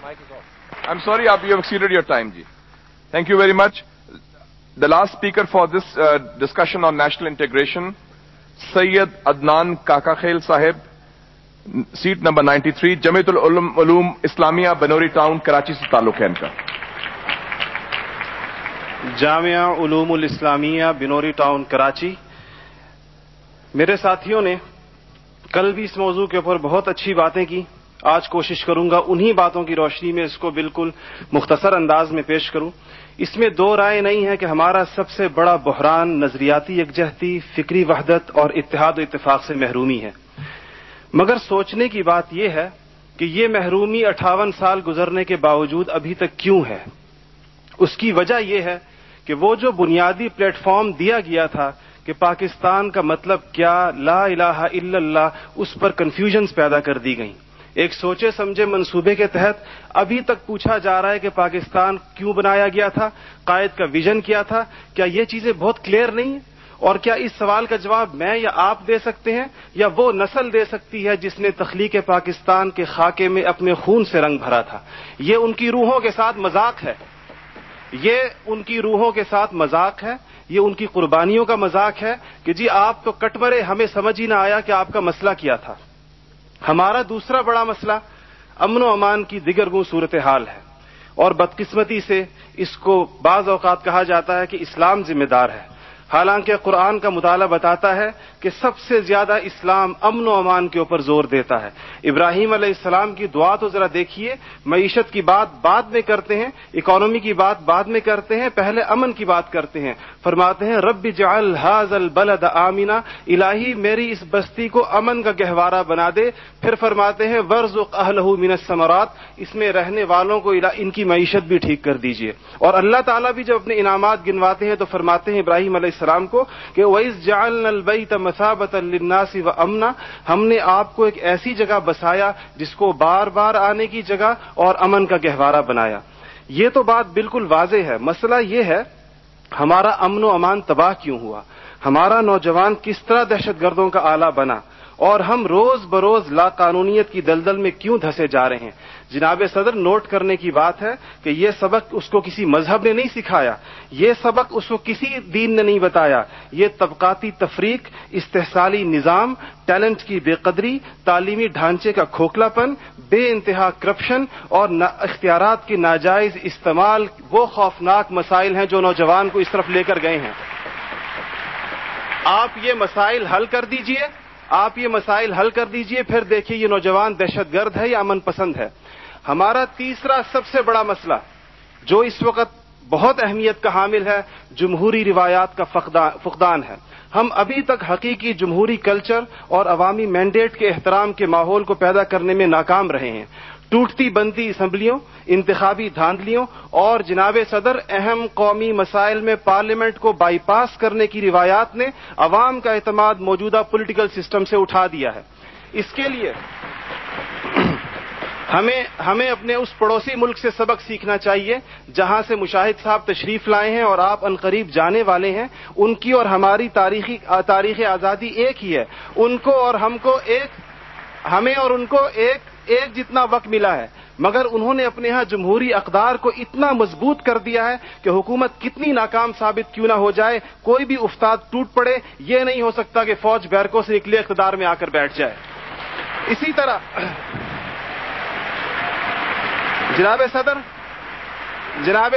I'm sorry, you have exceeded your time, ji. Thank you very much. The last speaker for this discussion on national integration, Sayyid Adnan Kakakhail Sahib, seat number 93, Jamiatul Ulum Islamia, Banori Town, Karachi se ताल्लुक है इनका. Jamia उलूमुल Islamia Binori town Karachi. मेरे साथियों ने कल भी इस मौजू के ऊपर बहुत अच्छी बातें की. आज कोशिश करूंगा उन्हीं बातों की रोशनी में इसको बिल्कुल मुख्तसर अंदाज में पेश करूं. इसमें दो राय नहीं है कि हमारा सबसे बड़ा बहरान नजरियाती यकजहती, फिक्री वहदत और इत्तेहाद व इत्तेफाक से महरूमी है. मगर सोचने की बात यह है कि ये महरूमी 58 साल गुजरने के बावजूद अभी तक क्यों है. उसकी वजह यह है कि वो जो बुनियादी प्लेटफॉर्म दिया गया था कि पाकिस्तान का मतलब क्या, ला इलाहा इल्लल्लाह, उस पर कंफ्यूजन्स पैदा कर दी गई. एक सोचे समझे मंसूबे के तहत अभी तक पूछा जा रहा है कि पाकिस्तान क्यों बनाया गया था, कायद का विजन क्या था. क्या ये चीजें बहुत क्लियर नहीं है? और क्या इस सवाल का जवाब मैं या आप दे सकते हैं या वो नस्ल दे सकती है जिसने तख्लीक पाकिस्तान के खाके में अपने खून से रंग भरा था. ये उनकी रूहों के साथ मजाक है, ये उनकी रूहों के साथ मजाक है, ये उनकी कुर्बानियों का मजाक है कि जी आप तो कट मरे, हमें समझ ही ना आया कि आपका मसला क्या था. हमारा दूसरा बड़ा मसला अमन व अमान की दिगरगू सूरत हाल है और बदकिस्मती से इसको बाज औकात कहा जाता है कि इस्लाम जिम्मेदार है. हालांकि कुरान का मुताला बताता है कि सबसे ज्यादा इस्लाम अमन व अमान के ऊपर जोर देता है. इब्राहीम अलैहिस्सलाम की दुआ तो जरा देखिए. मईशत की बात बाद में करते हैं, इकोनॉमी की बात बाद में करते हैं, पहले अमन की बात करते हैं. फरमाते हैं रब्बि जअल हाज़ल बलद आमिना, इलाही मेरी इस बस्ती को अमन का गहवारा बना दे. फिर फरमाते हैं वर्ज़ुक़ अहलहु मिनस समरात, इसमें रहने वालों को इनकी मईशत भी ठीक कर दीजिए. और अल्लाह ताला भी जब अपने इनामात गिनवाते हैं तो फरमाते हैं इब्राहीम अलैहिस्सलाम को कि वइज़ जअलनल बैत मसाबतन लिन्नासि व अमना, हमने आपको एक ऐसी जगह बसाया जिसको बार बार आने की जगह और अमन का गहवारा बनाया. ये तो बात बिल्कुल वाज़ेह है. मसला ये है हमारा अमन व अमान तबाह क्यों हुआ, हमारा नौजवान किस तरह दहशतगर्दों का आला बना और हम रोज बरोज लाकानूनियत की दलदल में क्यों धंसे जा रहे हैं. जनाब सदर, नोट करने की बात है कि यह सबक उसको किसी मजहब ने नहीं सिखाया, यह सबक उसको किसी दीन ने नहीं बताया. ये तबकाती तफरीक, इस्तेहसाली निजाम, टैलेंट की बेकदरी, तालीमी ढांचे का खोखलापन, बे इंतहा करप्शन और इख्तियारात के नाजायज इस्तेमाल वो खौफनाक मसाइल हैं जो नौजवान को इस तरफ लेकर गए हैं. आप ये मसाइल हल कर दीजिए, आप ये मसाइल हल कर दीजिए, फिर देखिए ये नौजवान दहशतगर्द है या अमन पसंद है. हमारा तीसरा सबसे बड़ा मसला जो इस वक्त बहुत अहमियत का हामिल है, जमहूरी रिवायात का फुकदान है. हम अभी तक हकीकी जमहूरी कल्चर और अवामी मैंडेट के एहतराम के माहौल को पैदा करने में नाकाम रहे हैं. टूटती बनती असम्बलियों, इंतखाबी धांधलियों और जनाब सदर अहम कौमी मसाइल में पार्लियामेंट को बाईपास करने की रिवायात ने अवाम का एतमाद मौजूदा पॉलिटिकल सिस्टम से उठा दिया है. इसके लिए हमें अपने उस पड़ोसी मुल्क से सबक सीखना चाहिए जहां से मुशाहिद साहब तशरीफ लाए हैं और आप अनकरीब जाने वाले हैं. उनकी और हमारी तारीख आजादी एक ही है. उनको और हमको हमें और उनको एक जितना वक्त मिला है, मगर उन्होंने अपने यहां जमहूरी अक़दार को इतना मजबूत कर दिया है कि हुकूमत कितनी नाकाम साबित क्यों ना हो जाए, कोई भी उस्ताद टूट पड़े, ये नहीं हो सकता कि फौज बैरकों से निकले इक़्तिदार में आकर बैठ जाए. इसी तरह जनाब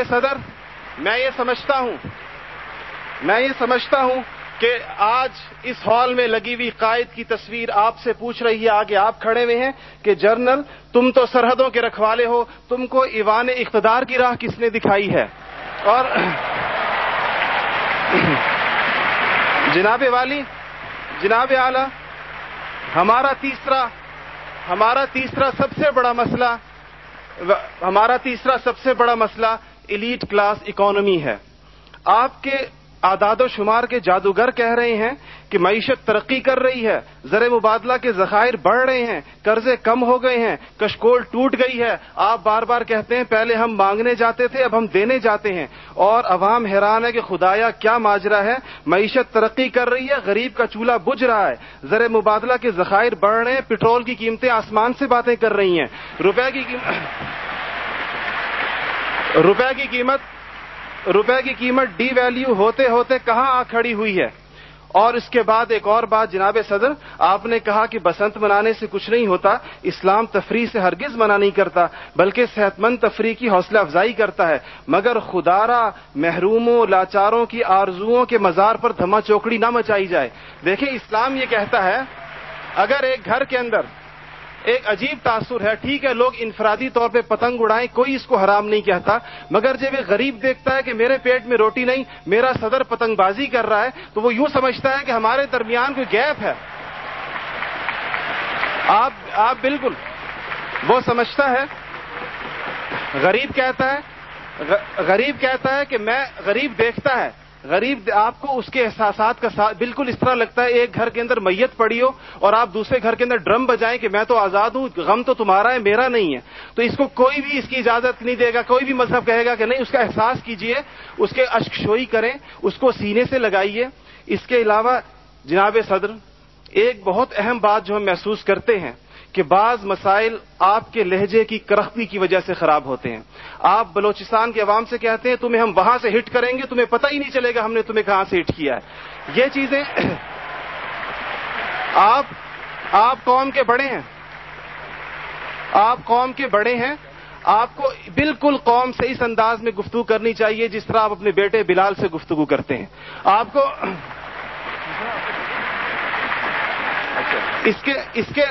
सदर, मैं ये समझता हूं कि आज इस हॉल में लगी हुई कायद की तस्वीर आपसे पूछ रही है, आगे आप खड़े हुए हैं कि जनरल तुम तो सरहदों के रखवाले हो, तुमको ईवान इख्तिदार की राह किसने दिखाई है. और जनाब वाली, जनाब आला, हमारा तीसरा सबसे बड़ा मसला एलीट क्लास इकोनॉमी है. आपके आदादो शुमार के जादूगर कह रहे हैं कि मईशत तरक्की कर रही है, ज़र मुबादला के ज़खायर बढ़ रहे हैं, कर्जे कम हो गए हैं, कशकोल टूट गई है. आप बार बार कहते हैं पहले हम मांगने जाते थे, अब हम देने जाते हैं. और अवाम हैरान है कि खुदाया क्या माजरा है. मईशत तरक्की कर रही है, गरीब का चूल्हा बुझ रहा है, ज़र मुबादला के ज़खायर बढ़ रहे हैं, पेट्रोल की कीमतें आसमान से बातें कर रही हैं, रुपए की कीमत روپے کی قیمت ڈی ویلیو ہوتے ہوتے کہاں آ کھڑی ہوئی ہے. اور اس کے بعد ایک اور بات جناب صدر, آپ نے کہا کہ بسنت منانے سے کچھ نہیں ہوتا. اسلام تفریح سے ہرگز منع نہیں کرتا, بلکہ صحت مند تفریح کی حوصلہ افزائی کرتا ہے, مگر خدارا محروموں لاچاروں کی آرزوؤں کے مزار پر دھما چوکڑی نہ مچائی جائے. دیکھیں اسلام یہ کہتا ہے اگر ایک گھر کے اندر ایک عجیب تاثر ہے, ٹھیک ہے لوگ انفرادی طور پہ پتنگ اڑائیں, کوئی اس کو حرام نہیں کہتا, مگر جب ایک غریب دیکھتا ہے کہ میرے پیٹ میں روٹی نہیں, میرا صدر پتنگ بازی کر رہا ہے, تو وہ یوں سمجھتا ہے کہ ہمارے درمیان کوئی گیپ ہے. آپ بالکل وہ سمجھتا ہے. غریب کہتا ہے کہ میں, غریب دیکھتا ہے, غریب آپ کو اس کے احساسات کا بالکل اس طرح لگتا ہے ایک گھر کے اندر میت پڑی ہو اور آپ دوسرے گھر کے اندر ڈرم بجائیں کہ میں تو آزاد ہوں, غم تو تمہارا ہے میرا نہیں ہے. تو اس کو کوئی بھی اس کی اجازت نہیں دے گا, کوئی بھی مذہب کہے گا کہ نہیں. اس کا احساس کیجئے, اس کے اشک شوئی کریں, اس کو سینے سے لگائیے. اس کے علاوہ جناب صدر ایک بہت اہم بات جو ہم محسوس کرتے ہیں کہ بعض مسائل آپ کے لہجے کی کرختی کی وجہ سے خراب ہوتے ہیں. آپ بلوچستان کے عوام سے کہتے ہیں تمہیں ہم وہاں سے ہٹ کریں گے, تمہیں پتہ ہی نہیں چلے گا ہم نے تمہیں کہاں سے ہٹ کیا ہے. یہ چیزیں آپ قوم کے بڑے ہیں, آپ کو بالکل قوم سے اس انداز میں گفتگو کرنی چاہیے جس طرح آپ اپنے بیٹے بلال سے گفتگو کرتے ہیں. آپ کو اس کے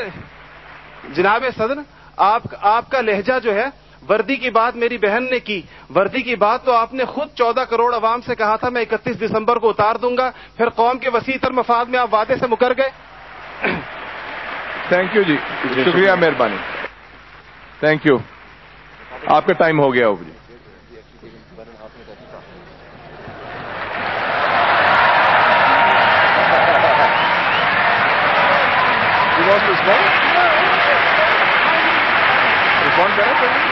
جناب صدر آپ کا لہجہ جو ہے, وردی کی بات میری بہن نے کی, وردی کی بات تو آپ نے خود 14 کروڑ عوام سے کہا تھا میں 31 دسمبر کو اتار دوں گا, پھر قوم کے وسیع تر مفاد میں آپ وعدے سے مکر گئے. تھینک یو جی, شکریہ, مہربانی, تھینک یو. آپ کا ٹائم ہو گیا ہو جی. Respond better?